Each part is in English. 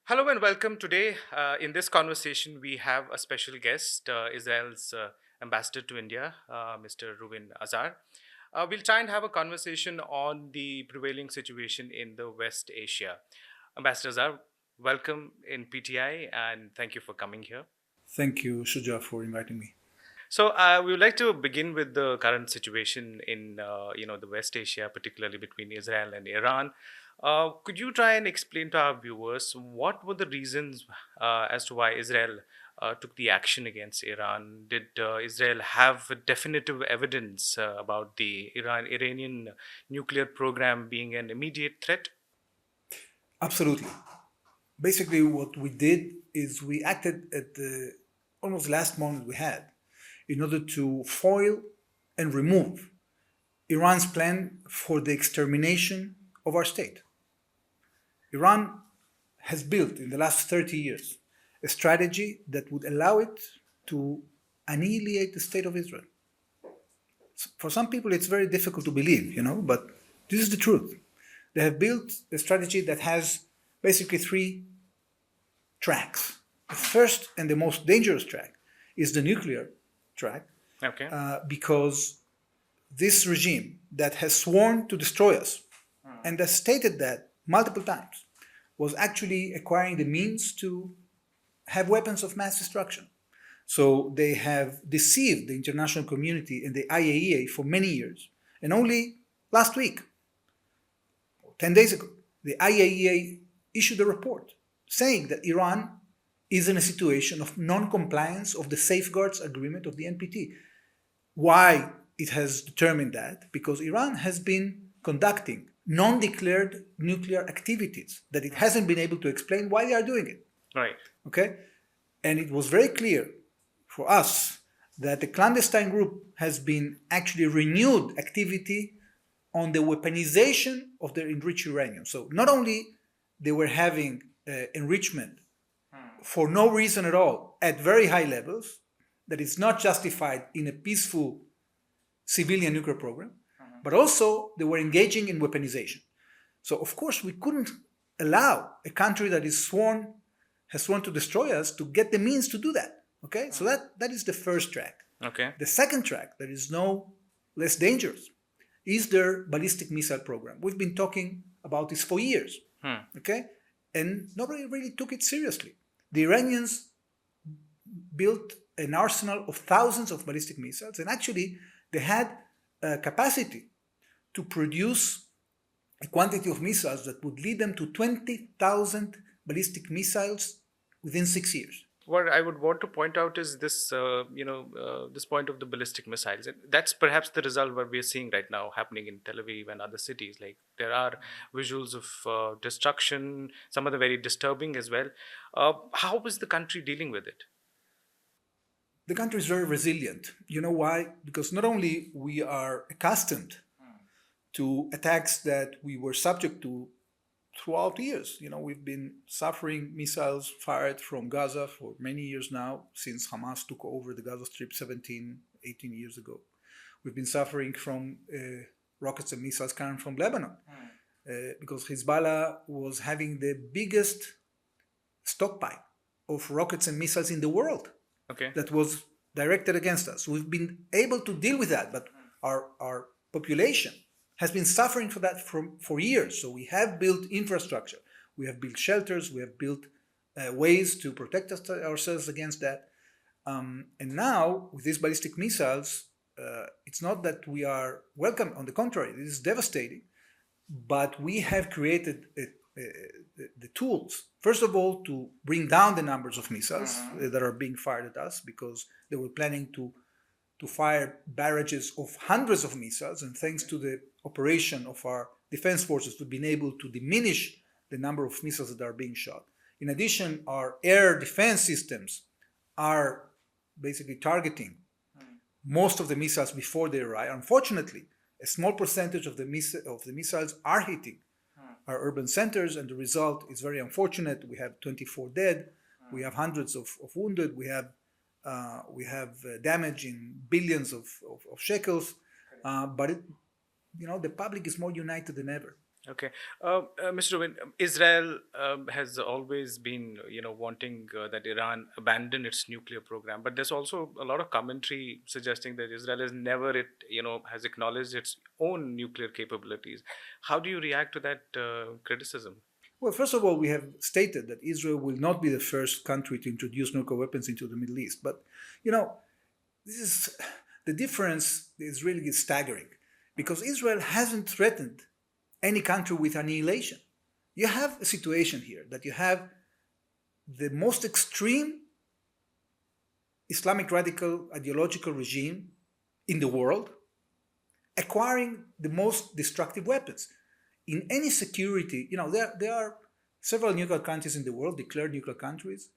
Hello and welcome. Today, in this conversation, we have a special guest, Israel's ambassador to India, Mr. Reuven Azar. We'll try and have a conversation on the prevailing situation in the West Asia. Ambassador Azar, welcome in PTI and thank you for coming here. Thank you, Shuja, for inviting me. So, we would like to begin with the current situation in, the West Asia, particularly between Israel and Iran. Could you try and explain to our viewers what were the reasons as to why Israel took the action against Iran? Did Israel have definitive evidence about the Iranian nuclear program being an immediate threat? Absolutely. Basically, what we did is we acted at the almost last moment we had in order to foil and remove Iran's plan for the extermination of our state. Iran has built in the last 30 years a strategy that would allow it to annihilate the state of Israel. For some people, it's very difficult to believe, but this is the truth. They have built a strategy that has basically three tracks. The first and the most dangerous track is the nuclear track, Okay. because this regime that has sworn to destroy us and has stated that multiple times was actually acquiring the means to have weapons of mass destruction. So they have deceived the international community and the IAEA for many years. And only last week, 10 days ago, the IAEA issued a report saying that Iran is in a situation of non-compliance of the safeguards agreement of the NPT. Why it has determined that? Because Iran has been conducting non-declared nuclear activities that it hasn't been able to explain why they are doing it. Right. Okay? And it was very clear for us that the clandestine group has been actually renewed activity on the weaponization of their enriched uranium. So not only they were having enrichment for no reason at all at very high levels, that is not justified in a peaceful civilian nuclear program, but also they were engaging in weaponization. So of course we couldn't allow a country that has sworn to destroy us to get the means to do that. Okay, so that is the first track. Okay. The second track, that is no less dangerous, is their ballistic missile program. We've been talking about this for years. Okay, and nobody really took it seriously. The Iranians built an arsenal of thousands of ballistic missiles, and actually they had a capacity to produce a quantity of missiles that would lead them to 20,000 ballistic missiles within 6 years. What I would want to point out is this, this point of the ballistic missiles. And that's perhaps the result what we are seeing right now happening in Tel Aviv and other cities. Like there are visuals of destruction, some of the very disturbing as well. How is the country dealing with it? The country is very resilient. You know why? Because not only we are accustomed to attacks that we were subject to throughout the years. We've been suffering missiles fired from Gaza for many years now, since Hamas took over the Gaza Strip 17, 18 years ago. We've been suffering from rockets and missiles coming from Lebanon, because Hezbollah was having the biggest stockpile of rockets and missiles in the world. Okay. That was directed against us. We've been able to deal with that, but our population has been suffering for that for years. So we have built infrastructure, we have built shelters, we have built ways to protect ourselves against that. And now with these ballistic missiles, it's not that we are welcome. On the contrary, this is devastating. But we have created the tools, first of all, to bring down the numbers of missiles that are being fired at us, because they were planning to fire barrages of hundreds of missiles, and thanks to the operation of our defense forces, we've been able to diminish the number of missiles that are being shot. In addition, our air defense systems are basically targeting most of the missiles before they arrive. Unfortunately, a small percentage of the missiles are hitting our urban centers, and the result is very unfortunate. We have 24 dead, we have hundreds of wounded, we have damage in billions of shekels, but the public is more united than ever. Okay, Mr. Rubin, Israel has always been, wanting that Iran abandon its nuclear program. But there's also a lot of commentary suggesting that Israel has never, has acknowledged its own nuclear capabilities. How do you react to that criticism? Well, first of all, we have stated that Israel will not be the first country to introduce nuclear weapons into the Middle East. But, you know, this is the difference is really staggering because Israel hasn't threatened any country with annihilation. You have a situation here that you have the most extreme Islamic radical ideological regime in the world acquiring the most destructive weapons. In any security, there are several nuclear countries in the world, declared nuclear countries.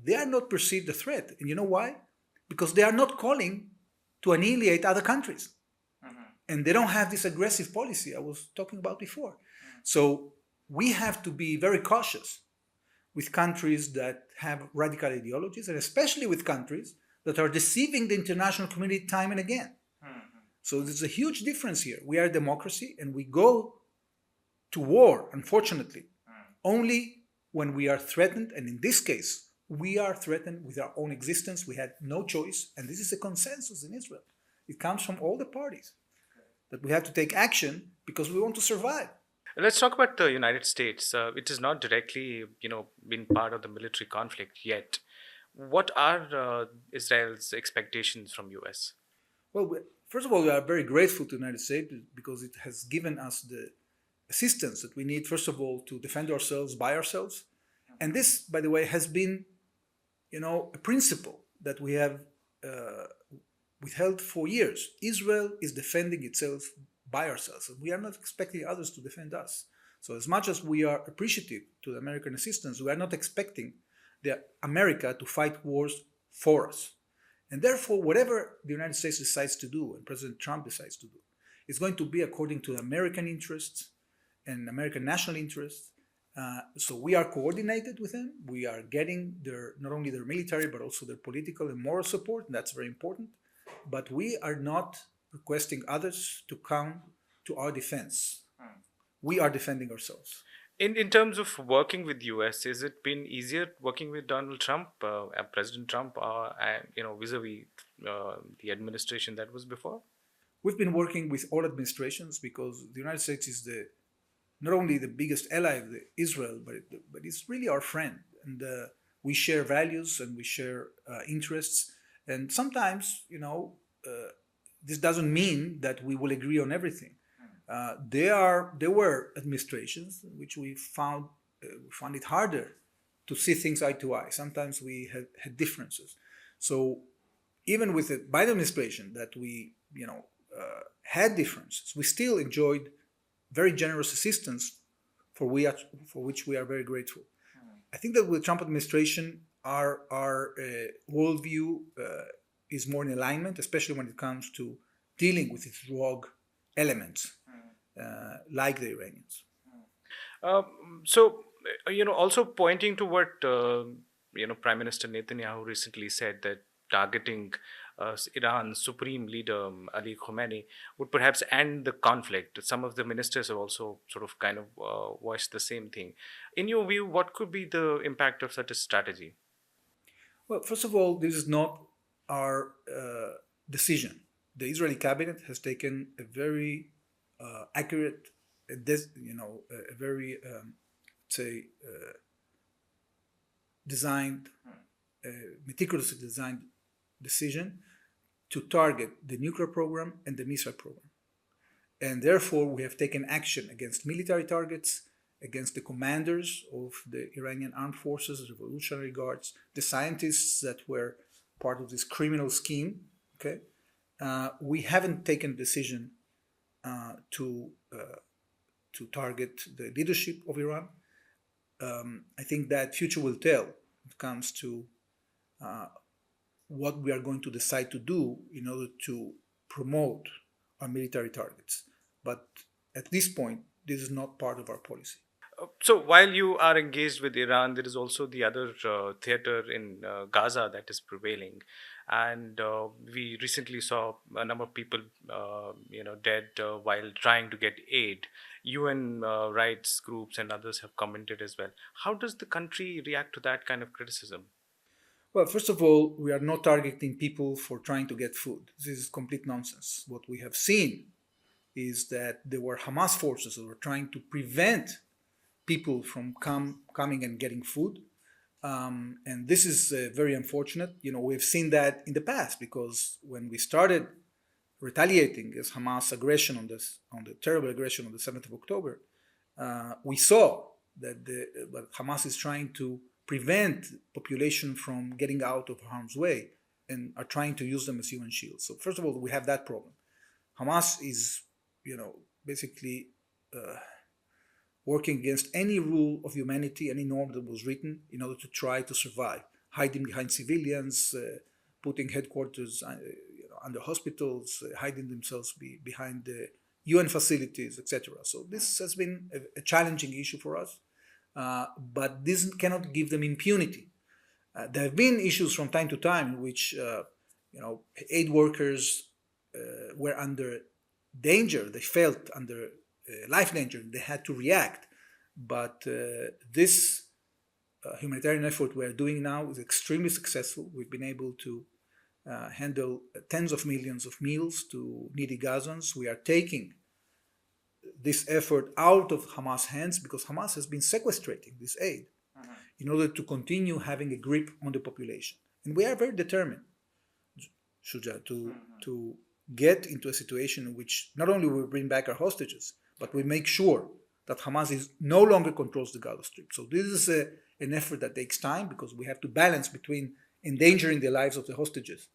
They are not perceived a threat. And you know why? Because they are not calling to annihilate other countries. And they don't have this aggressive policy I was talking about before. So we have to be very cautious with countries that have radical ideologies, and especially with countries that are deceiving the international community time and again. So there's a huge difference here. We are a democracy and we go to war, unfortunately, only when we are threatened. And in this case, we are threatened with our own existence. We had no choice. And this is a consensus in Israel. It comes from all the parties that we have to take action because we want to survive. Let's talk about the United States. It has not directly, been part of the military conflict yet. What are Israel's expectations from US? Well, first of all, we are very grateful to the United States because it has given us the assistance that we need, first of all, to defend ourselves by ourselves. And this, by the way, has been, a principle that we have withheld for years. Israel is defending itself by ourselves, and we are not expecting others to defend us. So as much as we are appreciative to the American assistance, we are not expecting America to fight wars for us. And therefore, whatever the United States decides to do and President Trump decides to do, is going to be according to American interests and American national interests. So we are coordinated with them. We are getting not only their military, but also their political and moral support, and that's very important. But we are not requesting others to come to our defense. We are defending ourselves. In terms of working with US, has it been easier working with Donald Trump, President Trump, vis-a-vis the administration that was before? We've been working with all administrations because the United States is not only the biggest ally of Israel, but it's really our friend. And we share values and we share interests. And sometimes, this doesn't mean that we will agree on everything. There were administrations in which we found it harder to see things eye to eye. Sometimes we had differences. So even with the Biden administration that we had differences, we still enjoyed very generous assistance for which we are very grateful. I think that with the Trump administration, our worldview is more in alignment, especially when it comes to dealing with its rogue elements, like the Iranians. So, also pointing to what, Prime Minister Netanyahu recently said that targeting Iran's supreme leader, Ali Khamenei, would perhaps end the conflict. Some of the ministers have also sort of kind of voiced the same thing. In your view, what could be the impact of such a strategy? Well, first of all, this is not our decision. The Israeli cabinet has taken a very accurate, a very, designed, meticulously designed decision to target the nuclear program and the missile program. And therefore, we have taken action against military targets, against the commanders of the Iranian armed forces, the Revolutionary Guards, the scientists that were part of this criminal scheme. Okay, we haven't taken a decision to target the leadership of Iran. I think that future will tell when it comes to what we are going to decide to do in order to promote our military targets. But at this point, this is not part of our policy. So while you are engaged with Iran, there is also the other theater in Gaza that is prevailing, and we recently saw a number of people, dead while trying to get aid. UN rights groups and others have commented as well. How does the country react to that kind of criticism? Well, first of all, we are not targeting people for trying to get food. This is complete nonsense. What we have seen is that there were Hamas forces that were trying to prevent people from coming and getting food. And this is very unfortunate. We've seen that in the past, because when we started retaliating against Hamas aggression on the terrible aggression on the 7th of October, we saw that Hamas is trying to prevent population from getting out of harm's way and are trying to use them as human shields. So first of all, we have that problem. Hamas is, basically working against any rule of humanity, any norm that was written in order to try to survive, hiding behind civilians, putting headquarters under hospitals, hiding themselves behind the UN facilities, etc. So this has been a challenging issue for us, but this cannot give them impunity. There have been issues from time to time in which aid workers were under danger. They felt under life danger. They had to react. But this humanitarian effort we are doing now is extremely successful. We've been able to handle tens of millions of meals to needy Gazans. We are taking this effort out of Hamas' hands because Hamas has been sequestrating this aid in order to continue having a grip on the population. And we are very determined, Shuja, to get into a situation in which not only we bring back our hostages, but we make sure that Hamas no longer controls the Gaza Strip. So this is an effort that takes time because we have to balance between endangering the lives of the hostages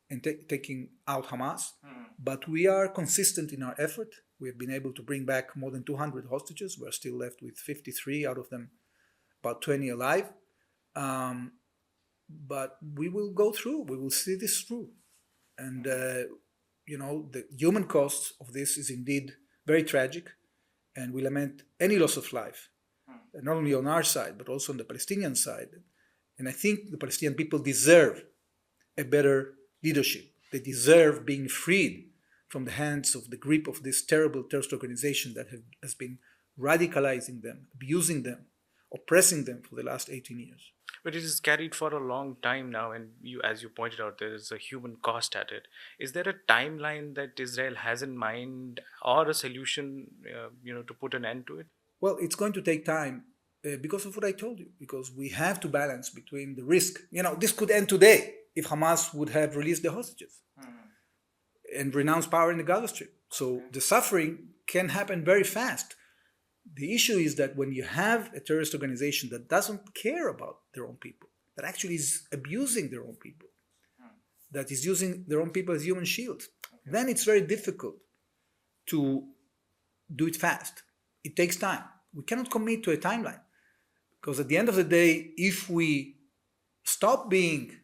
and taking out Hamas. But we are consistent in our effort. We have been able to bring back more than 200 hostages. We're still left with 53, out of them about 20 alive. But we will go through. We will see this through. And, the human cost of this is indeed very tragic. And we lament any loss of life, not only on our side, but also on the Palestinian side. And I think the Palestinian people deserve a better leadership. They deserve being freed from the hands of the grip of this terrible terrorist organization that has been radicalizing them, abusing them, oppressing them for the last 18 years. But it is carried for a long time now, and as you pointed out, there is a human cost at it. Is there a timeline that Israel has in mind, or a solution, to put an end to it? Well, it's going to take time because of what I told you. Because we have to balance between the risk. This could end today if Hamas would have released the hostages and renounced power in the Gaza Strip. So the suffering can happen very fast. The issue is that when you have a terrorist organization that doesn't care about their own people, that actually is abusing their own people, that is using their own people as human shields, then it's very difficult to do it fast. It takes time. We cannot commit to a timeline because at the end of the day, if we stop being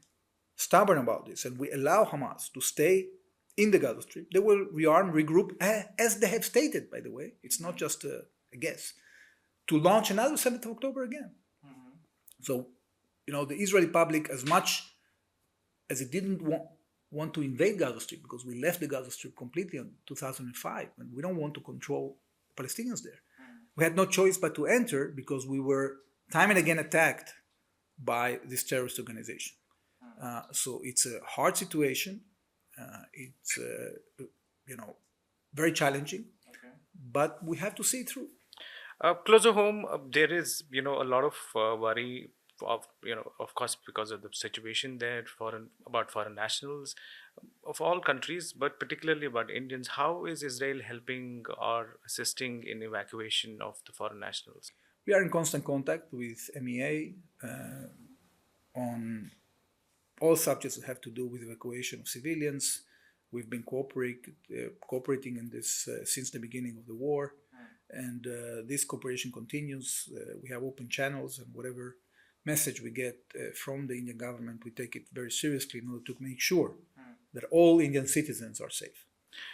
stubborn about this and we allow Hamas to stay in the Gaza Strip, they will rearm, regroup, as they have stated, by the way. It's not just a guess, to launch another 7th of October again. So, the Israeli public, as much as it didn't want to invade Gaza Strip, because we left the Gaza Strip completely in 2005, and we don't want to control Palestinians there. We had no choice but to enter because we were time and again attacked by this terrorist organization. So it's a hard situation. It's, very challenging, but we have to see it through. Closer home, there is, a lot of worry of course, because of the situation there about foreign nationals of all countries, but particularly about Indians. How is Israel helping or assisting in evacuation of the foreign nationals? We are in constant contact with MEA on all subjects that have to do with evacuation of civilians. We've been cooperating in this since the beginning of the war. And this cooperation continues. We have open channels, and whatever message we get from the Indian government, we take it very seriously in order to make sure that all Indian citizens are safe.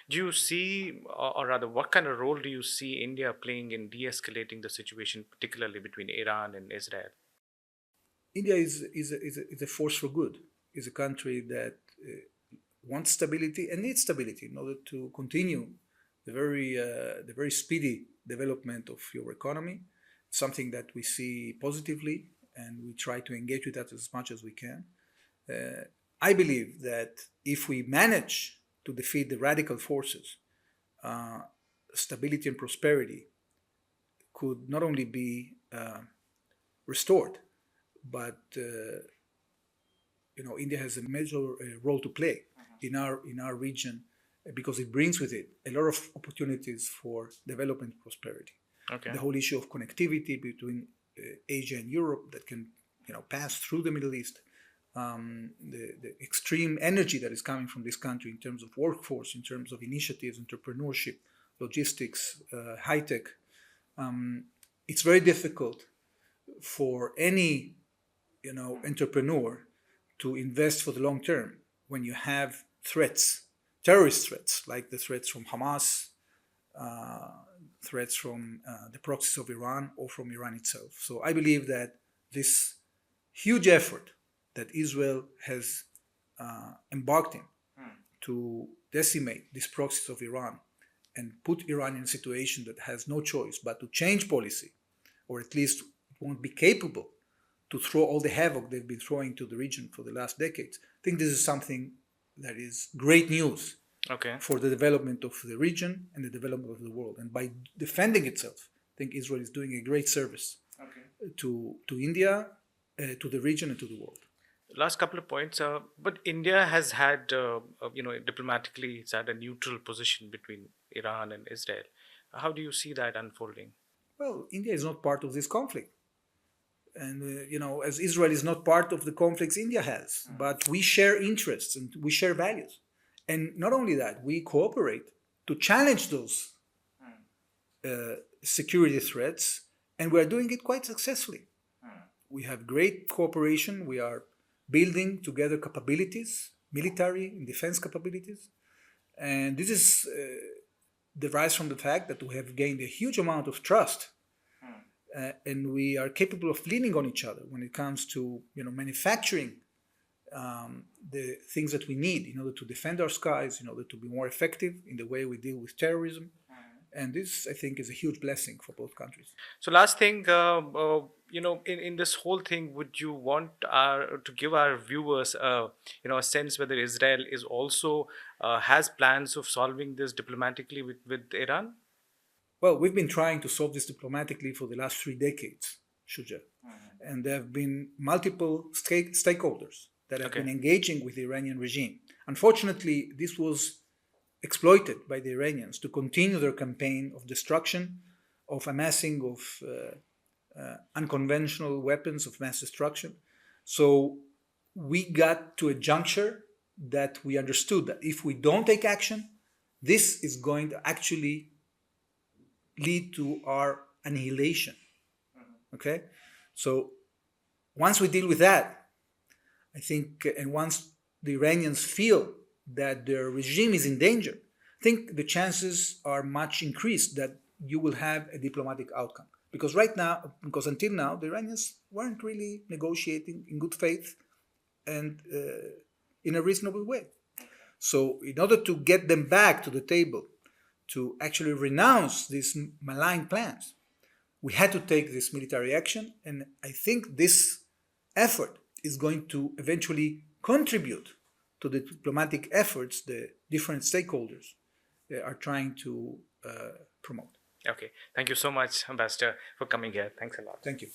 Do you see, or rather, what kind of role do you see India playing in de-escalating the situation, particularly between Iran and Israel? India is a force for good. Is a country that wants stability and needs stability in order to continue the very speedy development of your economy. It's something that we see positively, and we try to engage with that as much as we can. I believe that if we manage to defeat the radical forces, stability and prosperity could not only be restored, but India has a major role to play in our region because it brings with it a lot of opportunities for development and prosperity. Okay. The whole issue of connectivity between Asia and Europe that can pass through the Middle East. The extreme energy that is coming from this country in terms of workforce, in terms of initiatives, entrepreneurship, logistics, high tech. It's very difficult for any entrepreneur to invest for the long term when you have threats, terrorist threats, like the threats from Hamas, threats from the proxies of Iran or from Iran itself. So I believe that this huge effort that Israel has embarked in to decimate these proxies of Iran and put Iran in a situation that has no choice but to change policy, or at least won't be capable to throw all the havoc they've been throwing to the region for the last decades. I think this is something that is great news for the development of the region and the development of the world. And by defending itself, I think Israel is doing a great service to India, to the region, and to the world. Last couple of points. But India has had, diplomatically, it's had a neutral position between Iran and Israel. How do you see that unfolding? Well, India is not part of this conflict. And, as Israel is not part of the conflicts India has, but we share interests and we share values. And not only that, we cooperate to challenge those security threats, and we're doing it quite successfully. We have great cooperation. We are building together capabilities, military and defense capabilities. And this is derives from the fact that we have gained a huge amount of trust. And we are capable of leaning on each other when it comes to manufacturing the things that we need in order to defend our skies, in order to be more effective in the way we deal with terrorism. And this, I think, is a huge blessing for both countries. So last thing, in this whole thing, would you want to give our viewers, a sense whether Israel is also has plans of solving this diplomatically with Iran? Well, we've been trying to solve this diplomatically for the last 3 decades, Shuja. And there have been multiple stakeholders that have been engaging with the Iranian regime. Unfortunately, this was exploited by the Iranians to continue their campaign of destruction, of amassing of unconventional weapons of mass destruction. So we got to a juncture that we understood that if we don't take action, this is going to actually lead to our annihilation. Okay? So once we deal with that, I think, and once the Iranians feel that their regime is in danger, I think the chances are much increased that you will have a diplomatic outcome. Because until now, the Iranians weren't really negotiating in good faith and in a reasonable way. So in order to get them back to the table, to actually renounce these malign plans, we had to take this military action. And I think this effort is going to eventually contribute to the diplomatic efforts the different stakeholders are trying to promote. Okay. Thank you so much, Ambassador, for coming here. Thanks a lot. Thank you.